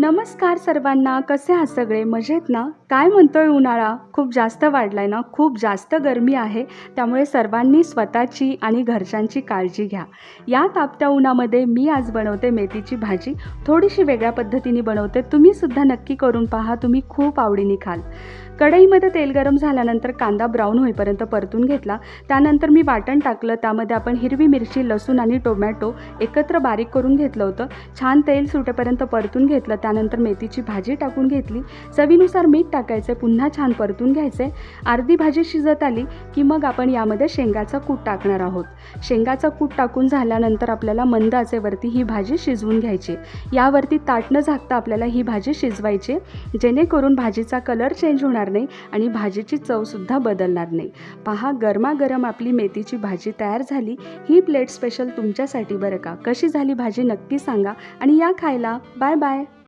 नमस्कार सर्वांना. कसे आहात सगळे? मजेत ना? काय म्हणतोय उन्हाळा? खूप जास्त वाढलाय ना? खूप जास्त गरमी आहे. त्यामुळे सर्वांनी स्वतःची आणि घरच्यांची काळजी घ्या. या तापत्या उन्हामध्ये मी आज बनवते मेथीची भाजी. थोडीशी वेगळ्या पद्धतीने बनवते. तुम्ही सुद्धा नक्की करून पहा. तुम्ही खूप आवडीने खाल. कढईमध्ये तेल गरम झाल्यानंतर कांदा ब्राऊन होईपर्यंत परतून घेतला. त्यानंतर मी वाटण टाकलं. त्यामध्ये आपण हिरवी मिरची, लसूण आणि टोमॅटो एकत्र बारीक करून घेतलं होतं. छान तेल सुटेपर्यंत परतून घेतलं. त्यानंतर मेथीची भाजी टाकून घेतली. चवीनुसार मीठ टाकायचे. पुन्हा छान परतून घ्यायचे. अर्धी भाजी शिजत आली की मग आपण यामध्ये शेंगाचा कूट टाकणार आहोत. शेंगाचा कूट टाकून झाल्यानंतर आपल्याला मंद आचेवरती ही भाजी शिजवून घ्यायची. यावरती ताट न झाकता आपल्याला ही भाजी शिजवायची, जेणेकरून भाजीचा कलर चेंज होणार नाही आणि भाजीची चवसुद्धा बदलणार नाही. पहा, गरमागरम आपली मेथीची भाजी तयार झाली. ही प्लेट स्पेशल तुमच्यासाठी बरं का. कशी झाली भाजी नक्की सांगा आणि या खायला. Bye bye.